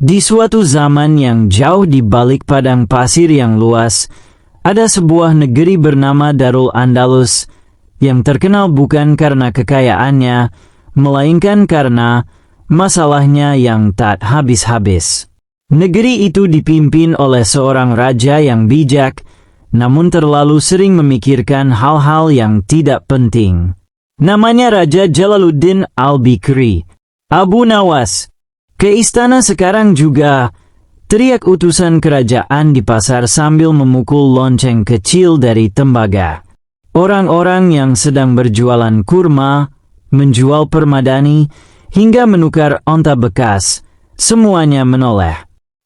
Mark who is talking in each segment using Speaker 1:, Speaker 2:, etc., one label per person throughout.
Speaker 1: Di suatu zaman yang jauh di balik padang pasir yang luas, ada sebuah negeri bernama Darul Andalus yang terkenal bukan karena kekayaannya, melainkan karena masalahnya yang tak habis-habis. Negeri itu dipimpin oleh seorang raja yang bijak, namun terlalu sering memikirkan hal-hal yang tidak penting. Namanya Raja Jalaluddin Al-Bikri. Abu Nawas, ke istana sekarang juga, teriak utusan kerajaan di pasar sambil memukul lonceng kecil dari tembaga. Orang-orang yang sedang berjualan kurma, menjual permadani, hingga menukar onta bekas, semuanya menoleh.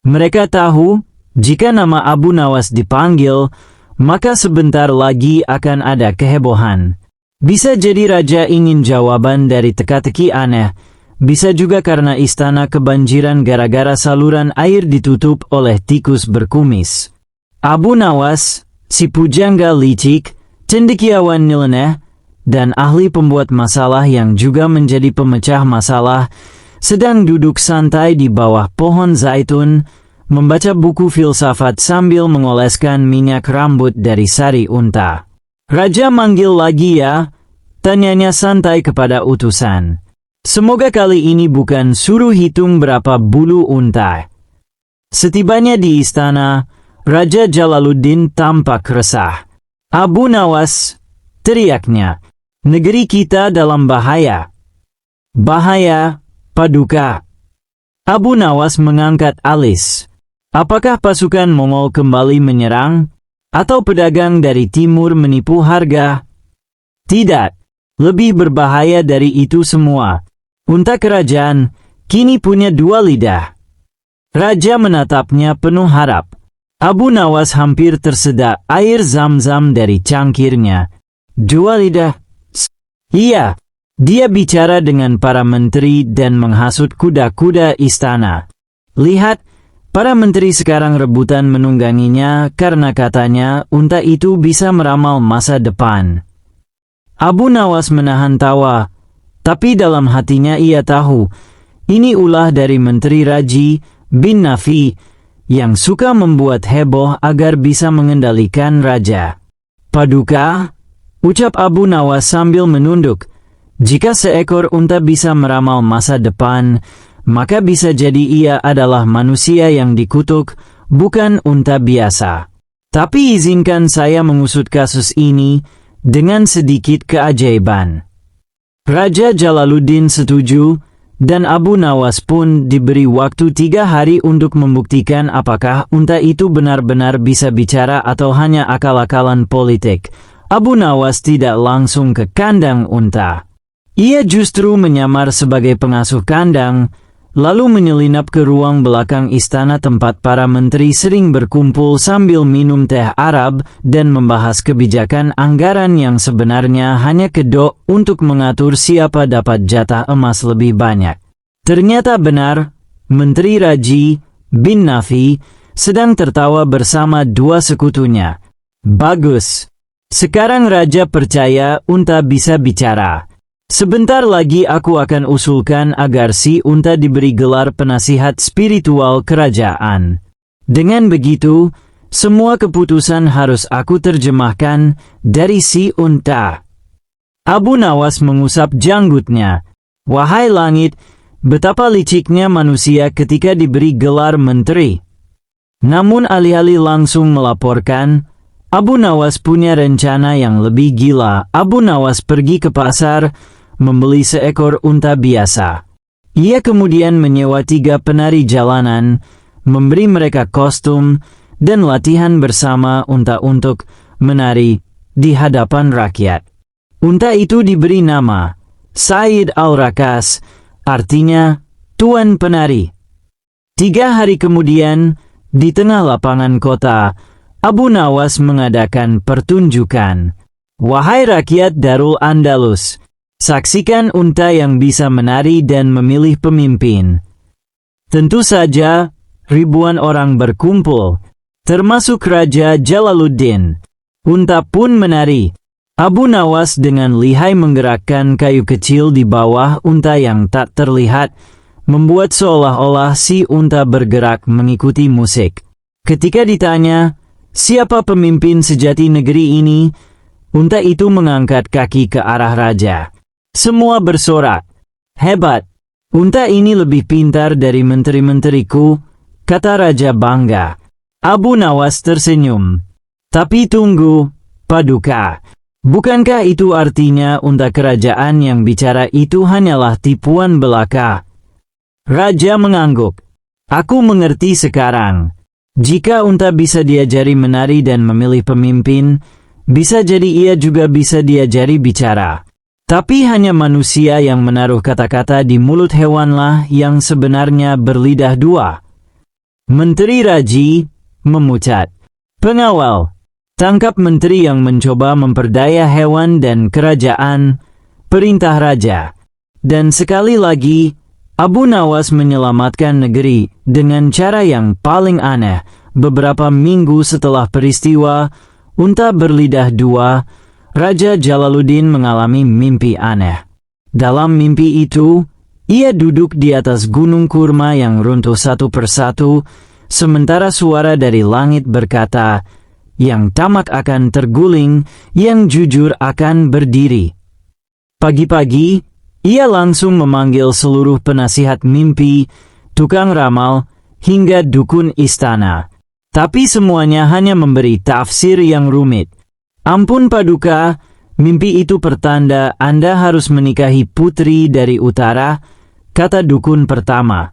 Speaker 1: Mereka tahu, jika nama Abu Nawas dipanggil, maka sebentar lagi akan ada kehebohan. Bisa jadi raja ingin jawaban dari teka-teki aneh, bisa juga karena istana kebanjiran gara-gara saluran air ditutup oleh tikus berkumis. Abu Nawas, si pujangga licik, cendekiawan nyeleneh, dan ahli pembuat masalah yang juga menjadi pemecah masalah, sedang duduk santai di bawah pohon zaitun, membaca buku filsafat sambil mengoleskan minyak rambut dari sari unta. Raja manggil lagi ya, tanyanya santai kepada utusan. Semoga kali ini bukan suruh hitung berapa bulu unta. Setibanya di istana, Raja Jalaluddin tampak resah. Abu Nawas, teriaknya, negeri kita dalam bahaya. Bahaya, Paduka. Abu Nawas mengangkat alis. Apakah pasukan Mongol kembali menyerang? Atau pedagang dari timur menipu harga? Tidak, lebih berbahaya dari itu semua. Unta kerajaan kini punya 2 lidah. Raja menatapnya penuh harap. Abu Nawas hampir tersedak air zam-zam dari cangkirnya. 2 lidah? Iya, dia bicara dengan para menteri dan menghasut kuda-kuda istana. Lihat, para menteri sekarang rebutan menungganginya karena katanya unta itu bisa meramal masa depan. Abu Nawas menahan tawa, tapi dalam hatinya ia tahu, ini ulah dari Menteri Raji bin Nafi yang suka membuat heboh agar bisa mengendalikan raja. Paduka, ucap Abu Nawas sambil menunduk, jika seekor unta bisa meramal masa depan, maka bisa jadi ia adalah manusia yang dikutuk, bukan unta biasa. Tapi izinkan saya mengusut kasus ini dengan sedikit keajaiban. Raja Jalaluddin setuju, dan Abu Nawas pun diberi waktu 3 hari untuk membuktikan apakah unta itu benar-benar bisa bicara atau hanya akal-akalan politik. Abu Nawas tidak langsung ke kandang unta. Ia justru menyamar sebagai pengasuh kandang, lalu menyelinap ke ruang belakang istana tempat para menteri sering berkumpul sambil minum teh Arab dan membahas kebijakan anggaran yang sebenarnya hanya kedok untuk mengatur siapa dapat jatah emas lebih banyak. Ternyata benar, Menteri Raji bin Nafi sedang tertawa bersama 2 sekutunya. Bagus. Sekarang raja percaya unta bisa bicara. Sebentar lagi aku akan usulkan agar si unta diberi gelar penasihat spiritual kerajaan. Dengan begitu, semua keputusan harus aku terjemahkan dari si unta. Abu Nawas mengusap janggutnya. Wahai langit, betapa liciknya manusia ketika diberi gelar menteri. Namun alih-alih langsung melaporkan, Abu Nawas punya rencana yang lebih gila. Abu Nawas pergi ke pasar, membeli seekor unta biasa. Ia kemudian menyewa 3 penari jalanan, memberi mereka kostum, dan latihan bersama unta untuk menari di hadapan rakyat. Unta itu diberi nama Said Al-Rakas, artinya Tuan Penari. 3 hari kemudian, di tengah lapangan kota, Abu Nawas mengadakan pertunjukan. Wahai rakyat Darul Andalus, saksikan unta yang bisa menari dan memilih pemimpin. Tentu saja, ribuan orang berkumpul, termasuk Raja Jalaluddin. Unta pun menari. Abu Nawas dengan lihai menggerakkan kayu kecil di bawah unta yang tak terlihat, membuat seolah-olah si unta bergerak mengikuti musik. Ketika ditanya, siapa pemimpin sejati negeri ini, unta itu mengangkat kaki ke arah raja. Semua bersorak, "Hebat! Unta ini lebih pintar dari menteri-menteriku," kata raja bangga. Abu Nawas tersenyum. "Tapi tunggu, Paduka. Bukankah itu artinya unta kerajaan yang bicara itu hanyalah tipuan belaka?" Raja mengangguk. "Aku mengerti sekarang. Jika unta bisa diajari menari dan memilih pemimpin, bisa jadi ia juga bisa diajari bicara. Tapi hanya manusia yang menaruh kata-kata di mulut hewanlah yang sebenarnya berlidah dua." Menteri Raji memucat. "Pengawal, tangkap menteri yang mencoba memperdaya hewan dan kerajaan," perintah raja. Dan sekali lagi, Abu Nawas menyelamatkan negeri dengan cara yang paling aneh. Beberapa minggu setelah peristiwa unta berlidah dua, Raja Jalaluddin mengalami mimpi aneh. Dalam mimpi itu, ia duduk di atas gunung kurma yang runtuh satu persatu, sementara suara dari langit berkata, "Yang tamak akan terguling, yang jujur akan berdiri." Pagi-pagi, ia langsung memanggil seluruh penasihat mimpi, tukang ramal, hingga dukun istana. Tapi semuanya hanya memberi tafsir yang rumit. "Ampun Paduka, mimpi itu pertanda Anda harus menikahi putri dari utara," kata dukun pertama.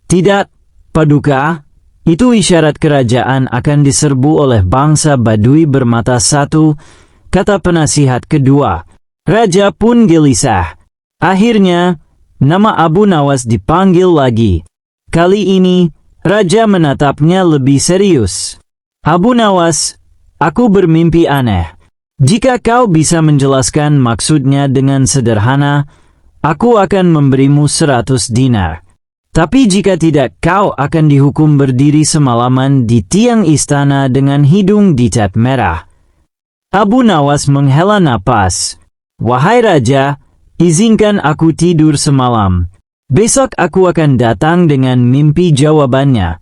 Speaker 1: "Tidak, Paduka, itu isyarat kerajaan akan diserbu oleh bangsa Badui bermata satu," kata penasihat kedua. Raja pun gelisah. Akhirnya, nama Abu Nawas dipanggil lagi. Kali ini, raja menatapnya lebih serius. "Abu Nawas, aku bermimpi aneh. Jika kau bisa menjelaskan maksudnya dengan sederhana, aku akan memberimu 100 dinar. Tapi jika tidak, kau akan dihukum berdiri semalaman di tiang istana dengan hidung dicat merah." Abu Nawas menghela napas. "Wahai raja, izinkan aku tidur semalam. Besok aku akan datang dengan mimpi jawabannya."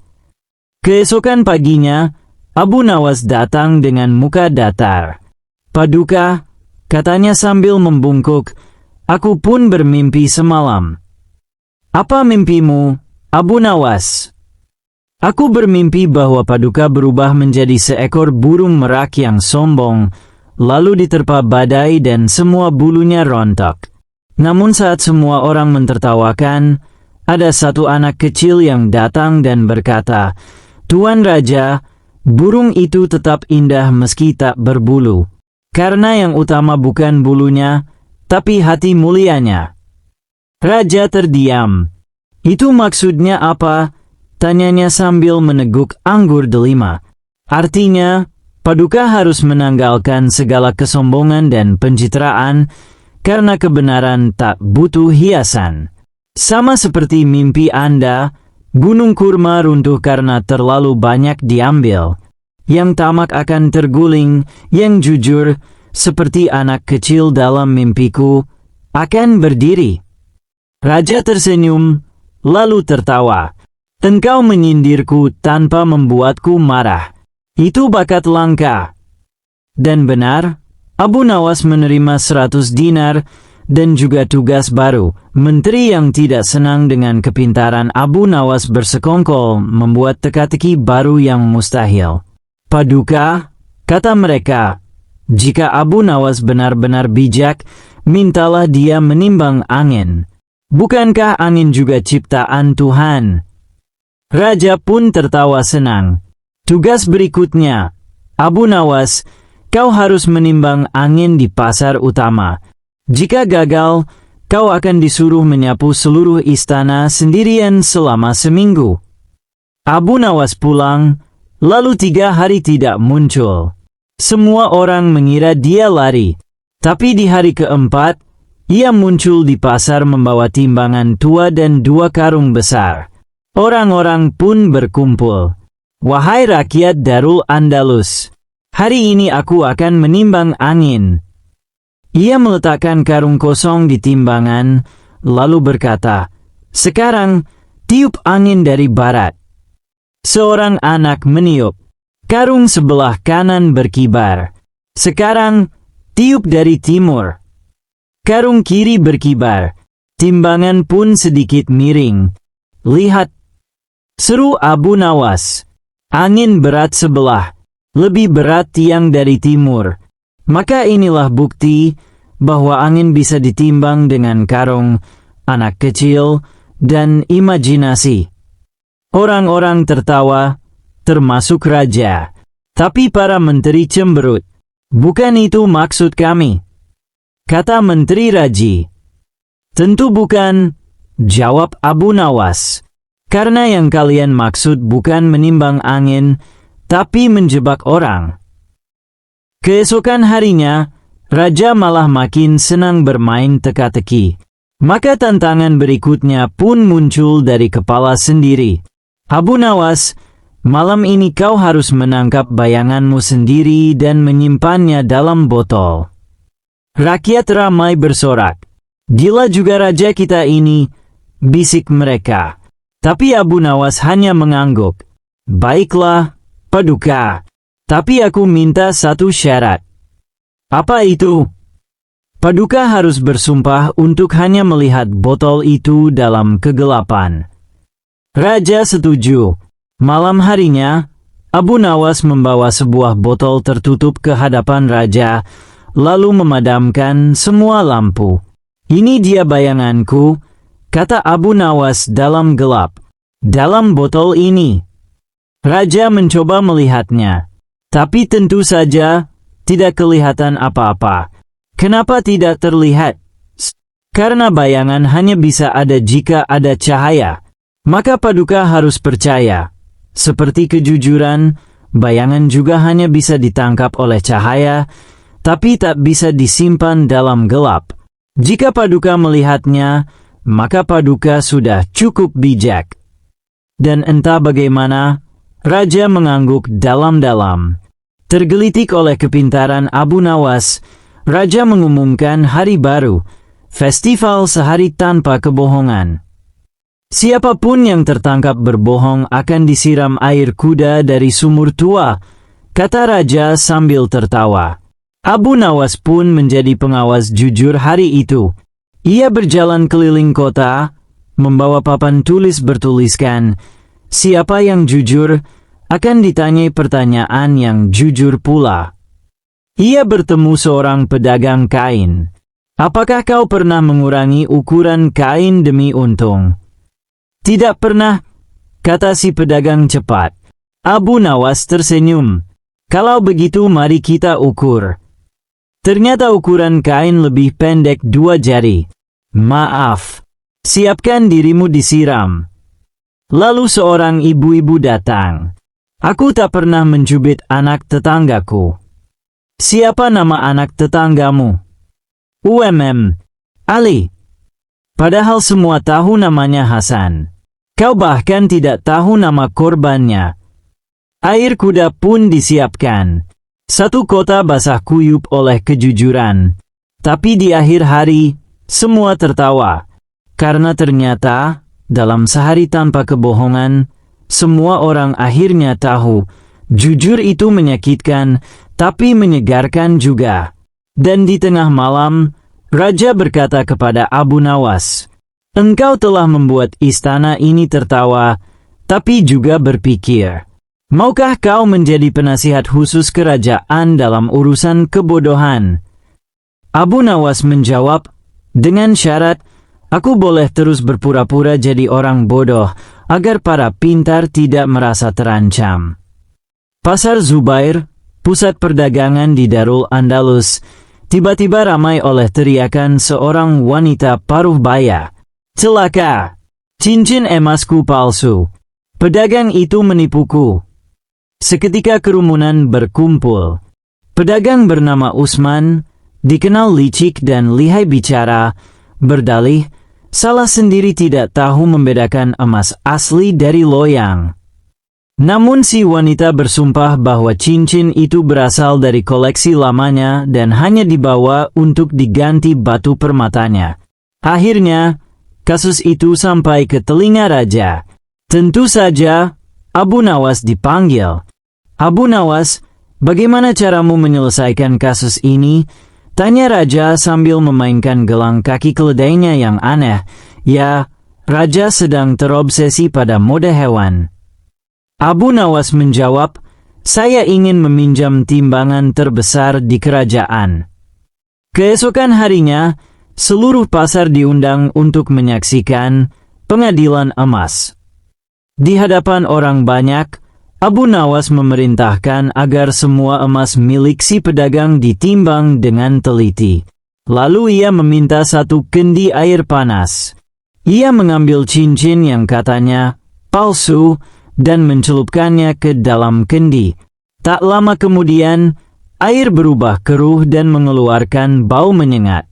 Speaker 1: Keesokan paginya, Abu Nawas datang dengan muka datar. "Paduka," katanya sambil membungkuk, "aku pun bermimpi semalam." "Apa mimpimu, Abu Nawas?" "Aku bermimpi bahwa Paduka berubah menjadi seekor burung merak yang sombong, lalu diterpa badai dan semua bulunya rontok. Namun saat semua orang mentertawakan, ada satu anak kecil yang datang dan berkata, 'Tuan Raja, burung itu tetap indah meski tak berbulu. Karena yang utama bukan bulunya, tapi hati mulianya.'" Raja terdiam. "Itu maksudnya apa?" tanyanya sambil meneguk anggur delima. "Artinya, Paduka harus menanggalkan segala kesombongan dan pencitraan, karena kebenaran tak butuh hiasan. Sama seperti mimpi Anda, gunung kurma runtuh karena terlalu banyak diambil. Yang tamak akan terguling, yang jujur, seperti anak kecil dalam mimpiku, akan berdiri." Raja tersenyum, lalu tertawa. "Engkau menyindirku tanpa membuatku marah. Itu bakat langka." Dan benar, Abu Nawas menerima 100 dinar dan juga tugas baru. Menteri yang tidak senang dengan kepintaran Abu Nawas bersekongkol membuat teka-teki baru yang mustahil. "Paduka," kata mereka, "jika Abu Nawas benar-benar bijak, mintalah dia menimbang angin. Bukankah angin juga ciptaan Tuhan?" Raja pun tertawa senang. "Tugas berikutnya, Abu Nawas, kau harus menimbang angin di pasar utama. Jika gagal, kau akan disuruh menyapu seluruh istana sendirian selama seminggu." Abu Nawas pulang, lalu 3 hari tidak muncul. Semua orang mengira dia lari. Tapi di hari keempat, ia muncul di pasar membawa timbangan tua dan 2 karung besar. Orang-orang pun berkumpul. "Wahai rakyat Darul Andalus, hari ini aku akan menimbang angin." Ia meletakkan karung kosong di timbangan, lalu berkata, "Sekarang Tiup angin dari barat. Seorang anak meniup. Karung sebelah kanan berkibar. Sekarang, tiup dari timur. Karung kiri berkibar. Timbangan pun sedikit miring. Lihat, seru Abu Nawas. Angin berat sebelah. Lebih berat tiang dari timur. Maka inilah bukti bahwa angin bisa ditimbang dengan karung, anak kecil, dan imajinasi. Orang-orang tertawa, termasuk raja. Tapi para menteri cemberut. Bukan itu maksud kami, kata Menteri Raji. Tentu bukan, jawab Abu Nawas. Karena yang kalian maksud bukan menimbang angin, tapi menjebak orang. Keesokan harinya, raja malah makin senang bermain teka-teki. Maka tantangan berikutnya pun muncul dari kepala sendiri. Abu Nawas, malam ini kau harus menangkap bayanganmu sendiri dan menyimpannya dalam botol. Rakyat ramai bersorak. Gila juga raja kita ini, bisik mereka. Tapi Abu Nawas hanya mengangguk. Baiklah, Paduka. Tapi aku minta satu syarat. Apa itu? Paduka harus bersumpah untuk hanya melihat botol itu dalam kegelapan. Raja setuju. Malam harinya, Abu Nawas membawa sebuah botol tertutup ke hadapan raja, lalu memadamkan semua lampu. Ini dia bayanganku, kata Abu Nawas dalam gelap. Dalam botol ini. Raja mencoba melihatnya. Tapi tentu saja, tidak kelihatan apa-apa. Kenapa tidak terlihat? Karena bayangan hanya bisa ada jika ada cahaya. Maka Paduka harus percaya. Seperti kejujuran, bayangan juga hanya bisa ditangkap oleh cahaya, tapi tak bisa disimpan dalam gelap. Jika Paduka melihatnya, maka Paduka sudah cukup bijak. Dan entah bagaimana, raja mengangguk dalam-dalam. Tergelitik oleh kepintaran Abu Nawas, raja mengumumkan hari baru, festival sehari tanpa kebohongan. Siapapun yang tertangkap berbohong akan disiram air kuda dari sumur tua, kata raja sambil tertawa. Abu Nawas pun menjadi pengawas jujur hari itu. Ia berjalan keliling kota, membawa papan tulis bertuliskan, siapa yang jujur akan ditanyai pertanyaan yang jujur pula. Ia bertemu seorang pedagang kain. Apakah kau pernah mengurangi ukuran kain demi untung? Tidak pernah, kata si pedagang cepat. Abu Nawas tersenyum. Kalau begitu mari kita ukur. Ternyata ukuran kain lebih pendek 2 jari. Maaf, siapkan dirimu disiram. Lalu seorang ibu-ibu datang. Aku tak pernah mencubit anak tetanggaku. Siapa nama anak tetanggamu? Ali. Padahal semua tahu namanya Hasan. Kau bahkan tidak tahu nama korbannya. Air kuda pun disiapkan. Satu kota basah kuyup oleh kejujuran. Tapi di akhir hari, semua tertawa. Karena ternyata, dalam sehari tanpa kebohongan, semua orang akhirnya tahu, jujur itu menyakitkan, tapi menyegarkan juga. Dan di tengah malam, raja berkata kepada Abu Nawas, engkau telah membuat istana ini tertawa, tapi juga berpikir. Maukah kau menjadi penasihat khusus kerajaan dalam urusan kebodohan? Abu Nawas menjawab, dengan syarat, aku boleh terus berpura-pura jadi orang bodoh, agar para pintar tidak merasa terancam. Pasar Zubair, pusat perdagangan di Darul Andalus, tiba-tiba ramai oleh teriakan seorang wanita paruh baya. Celaka! Cincin emasku palsu. Pedagang itu menipuku. Seketika kerumunan berkumpul. Pedagang bernama Usman, dikenal licik dan lihai bicara, berdalih, salah sendiri tidak tahu membedakan emas asli dari loyang. Namun si wanita bersumpah bahwa cincin itu berasal dari koleksi lamanya dan hanya dibawa untuk diganti batu permatanya. Akhirnya, kasus itu sampai ke telinga raja. Tentu saja, Abu Nawas dipanggil. "Abu Nawas, bagaimana caramu menyelesaikan kasus ini?" tanya raja sambil memainkan gelang kaki keledainya yang aneh. Ya, raja sedang terobsesi pada mode hewan. Abu Nawas menjawab, "Saya ingin meminjam timbangan terbesar di kerajaan." Keesokan harinya, seluruh pasar diundang untuk menyaksikan pengadilan emas. Di hadapan orang banyak, Abu Nawas memerintahkan agar semua emas milik si pedagang ditimbang dengan teliti. Lalu ia meminta 1 kendi air panas. Ia mengambil cincin yang katanya palsu dan mencelupkannya ke dalam kendi. Tak lama kemudian, air berubah keruh dan mengeluarkan bau menyengat.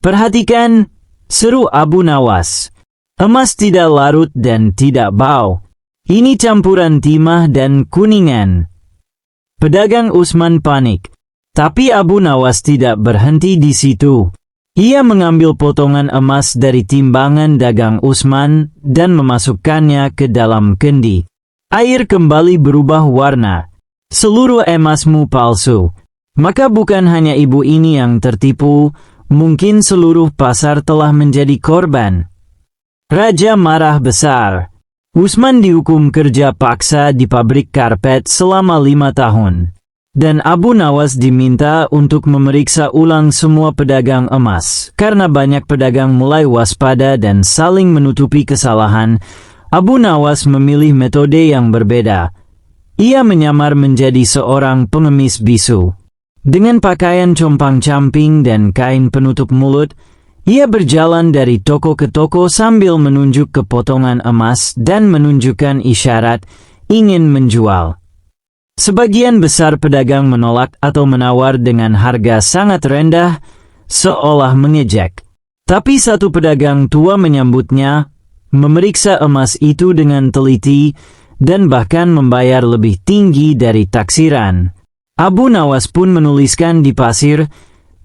Speaker 1: "Perhatikan," seru Abu Nawas. "Emas tidak larut dan tidak bau. Ini campuran timah dan kuningan." Pedagang Usman panik. Tapi Abu Nawas tidak berhenti di situ. Ia mengambil potongan emas dari timbangan dagang Usman dan memasukkannya ke dalam kendi. Air kembali berubah warna. "Seluruh emasmu palsu." Maka bukan hanya ibu ini yang tertipu, mungkin seluruh pasar telah menjadi korban. Raja marah besar. Usman dihukum kerja paksa di pabrik karpet selama 5 tahun. Dan Abu Nawas diminta untuk memeriksa ulang semua pedagang emas. Karena banyak pedagang mulai waspada dan saling menutupi kesalahan, Abu Nawas memilih metode yang berbeda. Ia menyamar menjadi seorang pengemis bisu. Dengan pakaian compang-camping dan kain penutup mulut, ia berjalan dari toko ke toko sambil menunjuk ke potongan emas dan menunjukkan isyarat ingin menjual. Sebagian besar pedagang menolak atau menawar dengan harga sangat rendah, seolah mengejek. Tapi satu pedagang tua menyambutnya, memeriksa emas itu dengan teliti, dan bahkan membayar lebih tinggi dari taksiran. Abu Nawas pun menuliskan di pasir,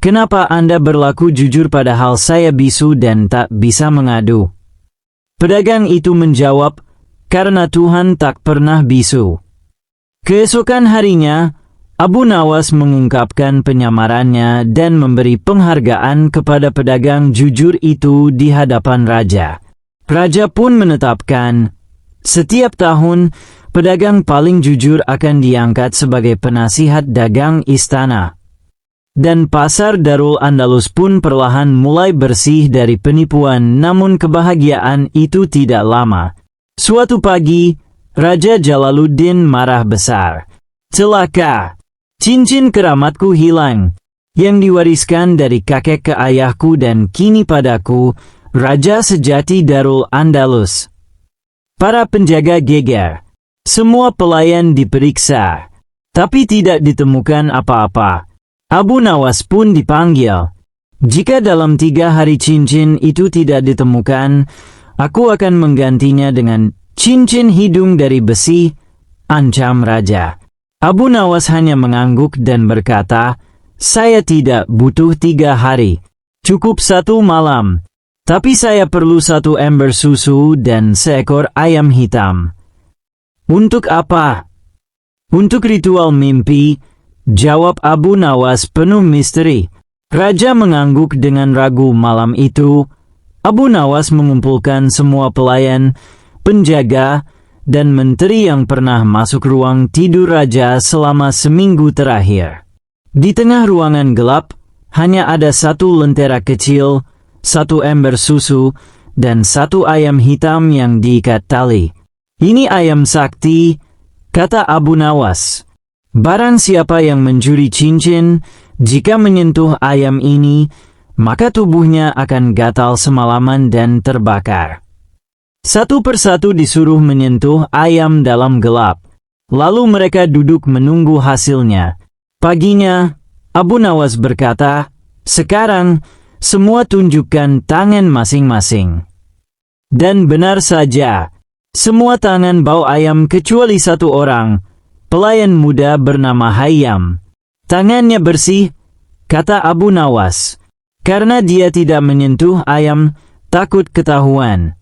Speaker 1: "Kenapa Anda berlaku jujur padahal saya bisu dan tak bisa mengadu?" Pedagang itu menjawab, "Karena Tuhan tak pernah bisu." Keesokan harinya, Abu Nawas mengungkapkan penyamarannya dan memberi penghargaan kepada pedagang jujur itu di hadapan raja. Raja pun menetapkan, setiap tahun, pedagang paling jujur akan diangkat sebagai penasihat dagang istana. Dan pasar Darul Andalus pun perlahan mulai bersih dari penipuan, namun kebahagiaan itu tidak lama. Suatu pagi, Raja Jalaluddin marah besar. "Celaka! Cincin keramatku hilang, yang diwariskan dari kakek ke ayahku dan kini padaku, Raja sejati Darul Andalus." Para penjaga geger. Semua pelayan diperiksa, tapi tidak ditemukan apa-apa. Abu Nawas pun dipanggil. "Jika dalam 3 hari cincin itu tidak ditemukan, aku akan menggantinya dengan cincin hidung dari besi," ancam raja. Abu Nawas hanya mengangguk dan berkata, "Saya tidak butuh 3 hari. Cukup 1 malam. Tapi saya perlu 1 ember susu dan seekor ayam hitam." "Untuk apa?" "Untuk ritual mimpi," jawab Abu Nawas penuh misteri. Raja mengangguk dengan ragu. Malam itu, Abu Nawas mengumpulkan semua pelayan, penjaga, dan menteri yang pernah masuk ruang tidur raja selama seminggu terakhir. Di tengah ruangan gelap, hanya ada 1 lentera kecil, 1 ember susu, dan 1 ayam hitam yang diikat tali. "Ini ayam sakti," kata Abu Nawas. "Barang siapa yang mencuri cincin, jika menyentuh ayam ini, maka tubuhnya akan gatal semalaman dan terbakar." Satu persatu disuruh menyentuh ayam dalam gelap. Lalu mereka duduk menunggu hasilnya. Paginya, Abu Nawas berkata, "Sekarang, semua tunjukkan tangan masing-masing." Dan benar saja, semua tangan bau ayam kecuali 1 orang, pelayan muda bernama Hayyam. "Tangannya bersih," kata Abu Nawas, "karena dia tidak menyentuh ayam, takut ketahuan.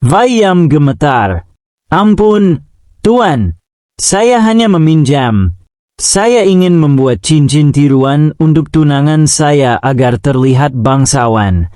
Speaker 1: Vayyam gemetar. Ampun, Tuan. Saya hanya meminjam. Saya ingin membuat cincin tiruan untuk tunangan saya agar terlihat bangsawan.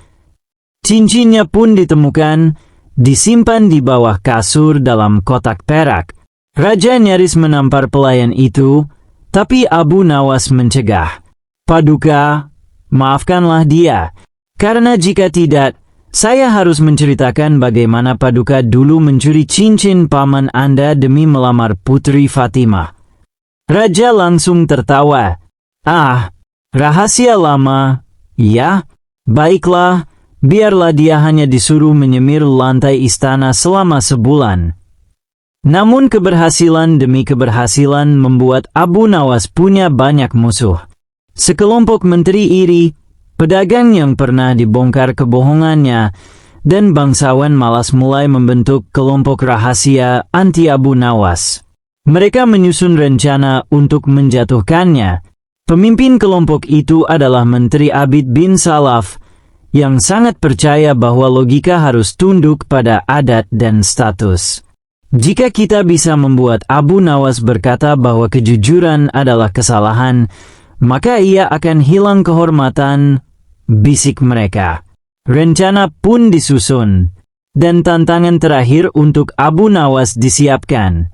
Speaker 1: Cincinnya pun ditemukan, disimpan di bawah kasur dalam kotak perak. Raja nyaris menampar pelayan itu, tapi Abu Nawas mencegah. Paduka, maafkanlah dia, karena jika tidak, saya harus menceritakan bagaimana Paduka dulu mencuri cincin paman Anda demi melamar Putri Fatimah. Raja langsung tertawa. Ah, rahasia lama. Ya, baiklah, biarlah dia hanya disuruh menyemir lantai istana selama sebulan. Namun keberhasilan demi keberhasilan membuat Abu Nawas punya banyak musuh. Sekelompok menteri iri, pedagang yang pernah dibongkar kebohongannya, dan bangsawan malas mulai membentuk kelompok rahasia anti Abu Nawas. Mereka menyusun rencana untuk menjatuhkannya. Pemimpin kelompok itu adalah Menteri Abid bin Salaf, yang sangat percaya bahwa logika harus tunduk pada adat dan status. Jika kita bisa membuat Abu Nawas berkata bahwa kejujuran adalah kesalahan, maka ia akan hilang kehormatan, bisik mereka. Rencana pun disusun, dan tantangan terakhir untuk Abu Nawas disiapkan.